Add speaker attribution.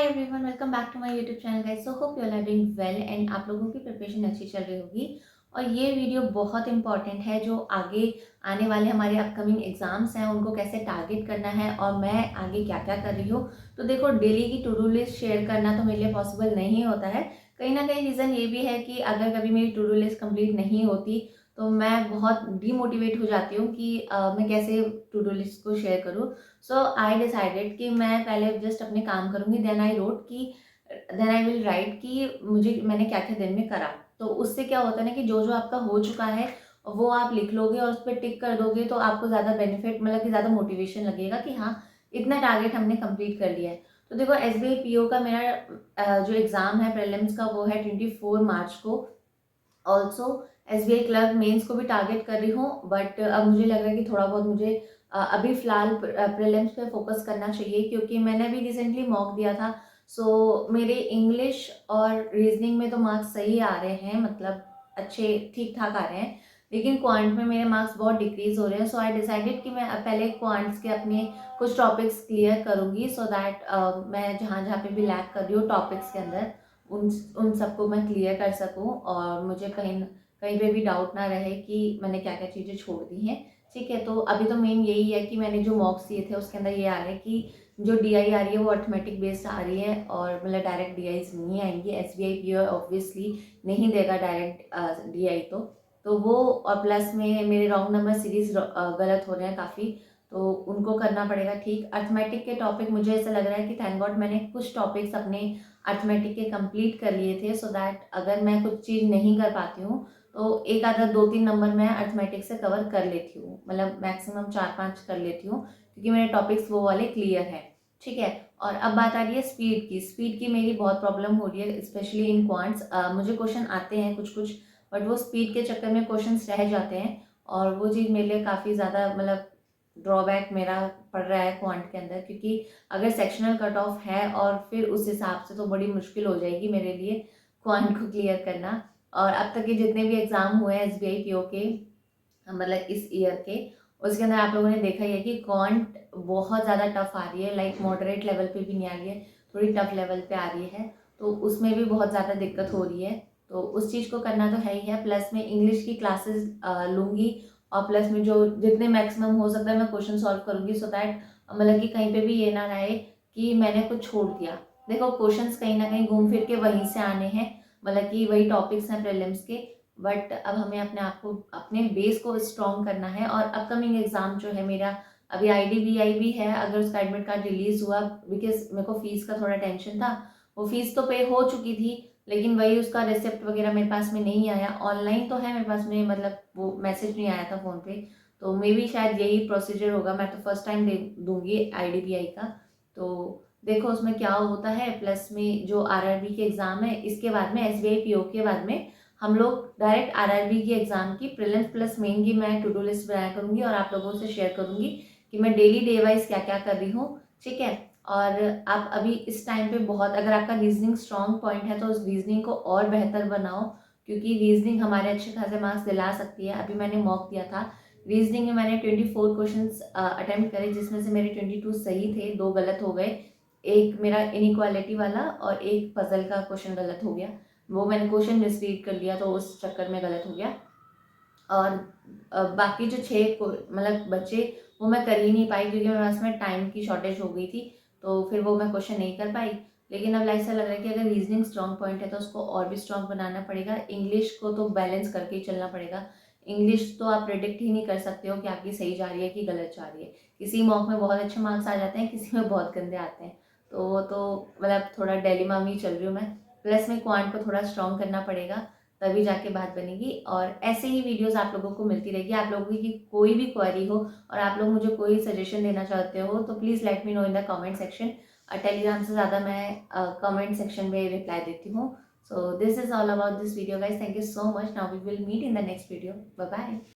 Speaker 1: Everyone, welcome back to my YouTube channel guys. So hope you are doing well and आप लोगों की preparation अच्छी चल रही होगी। और ये वीडियो बहुत इंपॉर्टेंट है, जो आगे आने वाले हमारे अपकमिंग एग्जाम्स हैं उनको कैसे टारगेट करना है और मैं आगे क्या क्या कर रही हूँ। तो देखो, डेली की टू डू लिस्ट शेयर करना तो मेरे लिए पॉसिबल नहीं होता है। कहीं ना कहीं रीज़न ये भी है कि अगर कभी मेरी टू डू लिस्ट कंप्लीट नहीं होती तो मैं बहुत डीमोटिवेट हो जाती हूँ कि मैं कैसे टू डू लिस्ट को शेयर करूँ। सो आई डिसाइडेड कि मैं पहले जस्ट अपने काम करूँगी, देन आई विल राइट कि मुझे मैंने क्या क्या दिन में करा। तो उससे क्या होता है ना कि जो जो आपका हो चुका है वो आप लिख लोगे और उस पर टिक कर दोगे, तो आपको ज़्यादा बेनिफिट, मतलब कि ज़्यादा मोटिवेशन लगेगा कि हाँ, इतना टारगेट हमने कंप्लीट कर लिया है। तो देखो, SBI PO का मेरा जो एग्ज़ाम है प्रीलिम्स का, वो है 24 मार्च को। ऑल्सो SBI क्लर्क मेंस को भी टारगेट कर रही हूँ, बट अब मुझे लग रहा है कि थोड़ा बहुत मुझे अभी फ़िलहाल प्रीलिम्स पे फोकस करना चाहिए, क्योंकि मैंने अभी रिसेंटली मॉक दिया था। सो मेरे इंग्लिश और रीजनिंग में तो मार्क्स सही आ रहे हैं, मतलब अच्छे ठीक ठाक आ रहे हैं, लेकिन क्वांट में मेरे मार्क्स बहुत डिक्रीज हो रहे हैं। सो आई डिसाइडेड कि मैं पहले क्वांट्स के अपने कुछ टॉपिक्स क्लियर करूँगी, सो दैट मैं जहाँ जहाँ पे भी लैक कर रही हूँ टॉपिक्स के अंदर, उन उन सबको मैं क्लियर कर सकूं और मुझे कहीं कहीं पे भी डाउट ना रहे कि मैंने क्या क्या चीज़ें छोड़ दी हैं। ठीक है, तो अभी तो मेन यही है कि मैंने जो मॉक्स दिए थे उसके अंदर ये आ रहा है कि जो DI आ रही है वो अर्थमेटिक बेस्ड आ रही है, और मतलब डायरेक्ट DIs नहीं आएंगी। SBI PO ऑब्वियसली नहीं देगा डायरेक्ट DI। तो वो, और प्लस में मेरे रॉन्ग नंबर सीरीज गलत हो रहे हैं काफ़ी, तो उनको करना पड़ेगा ठीक। अर्थमेटिक के टॉपिक मुझे ऐसा लग रहा है कि थैंक गॉड मैंने कुछ टॉपिक्स अपने अर्थमेटिक के कंप्लीट कर लिए थे, सो दैट अगर मैं कुछ चीज़ नहीं कर पाती हूँ तो एक आधा 2-3 नंबर मैं अर्थमेटिक से कवर कर लेती हूँ, मतलब मैक्सिमम 4-5 कर लेती हूँ, क्योंकि मेरे टॉपिक्स वो वाले क्लियर हैं। ठीक है, और अब बात आ रही है स्पीड की मेरी बहुत प्रॉब्लम हो रही है, स्पेशली इन क्वांट्स। मुझे क्वेश्चन आते हैं कुछ कुछ, बट वो स्पीड के चक्कर में क्वेश्चन रह जाते हैं, और वो चीज़ मेरे लिए काफ़ी ज़्यादा, मतलब ड्रॉबैक मेरा पड़ रहा है क्वांट के अंदर, क्योंकि अगर सेक्शनल कट ऑफ है और फिर उस हिसाब से तो बड़ी मुश्किल हो जाएगी मेरे लिए क्वांट को क्लियर करना। और अब तक के जितने भी एग्जाम हुए हैं SBI PO के, मतलब इस ईयर के, उसके अंदर आप लोगों ने देखा ही है कि क्वांट बहुत ज़्यादा टफ आ रही है, लाइक मॉडरेट लेवल पे भी नहीं आ रही है, थोड़ी टफ लेवल पे आ रही है। तो उसमें भी बहुत ज़्यादा दिक्कत हो रही है, तो उस चीज़ को करना तो है ही है। प्लस में इंग्लिश की क्लासेस लूँगी, और प्लस में जो जितने मैक्सिमम हो सकता है मैं क्वेश्चन सॉल्व करूँगी, सो दैट मतलब कि कहीं पे भी ये ना रहे कि मैंने कुछ छोड़ दिया। देखो, क्वेश्चंस कहीं ना कहीं घूम फिर के वहीं से आने हैं, मतलब कि वही टॉपिक्स हैं प्रीलिम्स के, बट अब हमें अपने आप को, अपने बेस को स्ट्रॉन्ग करना है। और अपकमिंग एग्जाम जो है मेरा, अभी IDBI भी है, अगर उसका एडमिट कार्ड रिलीज हुआ, बिकॉज मेरे को फीस का थोड़ा टेंशन था। वो फीस तो पे हो चुकी थी, लेकिन वही उसका रिसिप्ट वगैरह मेरे पास में नहीं आया। ऑनलाइन तो है मेरे पास में, मतलब वो मैसेज नहीं आया था फ़ोन पे। तो मे भी शायद यही प्रोसीजर होगा, मैं तो फर्स्ट टाइम दे दूंगी IDBI का। तो देखो उसमें क्या होता है। प्लस में जो RRB के एग्ज़ाम है, इसके बाद में SBI PO के बाद में हम लोग डायरेक्ट RRB की एग्ज़ाम की प्रीलिम्स प्लस मेन की मैं टू डू लिस्ट बनाया करूँगी और आप लोगों से शेयर करूँगी कि मैं डेली डे वाइज क्या क्या कर रही हूँ। ठीक है, और आप अभी इस टाइम पे बहुत, अगर आपका रीजनिंग स्ट्रॉन्ग पॉइंट है तो उस रीजनिंग को और बेहतर बनाओ, क्योंकि रीजनिंग हमारे अच्छे खासे मार्क्स दिला सकती है। अभी मैंने मॉक दिया था रीजनिंग में, मैंने 24 क्वेश्चंस अटेम्प्ट करे, जिसमें से मेरे 22 सही थे, 2 गलत हो गए। एक मेरा इनइक्वालिटी वाला और एक पजल का क्वेश्चन गलत हो गया, वो मैंने क्वेश्चन मिसरीड कर लिया तो उस चक्कर में गलत हो गया। और बाकी जो 6 मतलब बच्चे, वो मैं कर ही नहीं पाई, क्योंकि मेरे पास में टाइम की शॉर्टेज हो गई थी, तो फिर वो मैं क्वेश्चन नहीं कर पाई। लेकिन अब ऐसा लग रहा है कि अगर रीजनिंग स्ट्रॉन्ग पॉइंट है तो उसको और भी स्ट्रॉन्ग बनाना पड़ेगा। इंग्लिश को तो बैलेंस करके ही चलना पड़ेगा। इंग्लिश तो आप प्रेडिक्ट ही नहीं कर सकते हो कि आपकी सही जा रही है कि गलत जा रही है। किसी मॉक में बहुत अच्छे मार्क्स आ जाते हैं, किसी में बहुत गंदे आते हैं, तो वो तो मतलब थोड़ा डिलेमा में ही चल रही हूँ मैं। प्लस में क्वांट को थोड़ा स्ट्रॉन्ग करना पड़ेगा, तभी जाके बात बनेगी। और ऐसे ही वीडियोस आप लोगों को मिलती रहेगी। आप लोगों की कोई भी क्वेरी हो और आप लोग मुझे कोई सजेशन देना चाहते हो तो please let me know in the comment section. Telegram से ज़्यादा मैं कमेंट सेक्शन में रिप्लाई देती हूँ। So this is all about this video guys, thank you so much. Now we will meet in the next video, bye bye.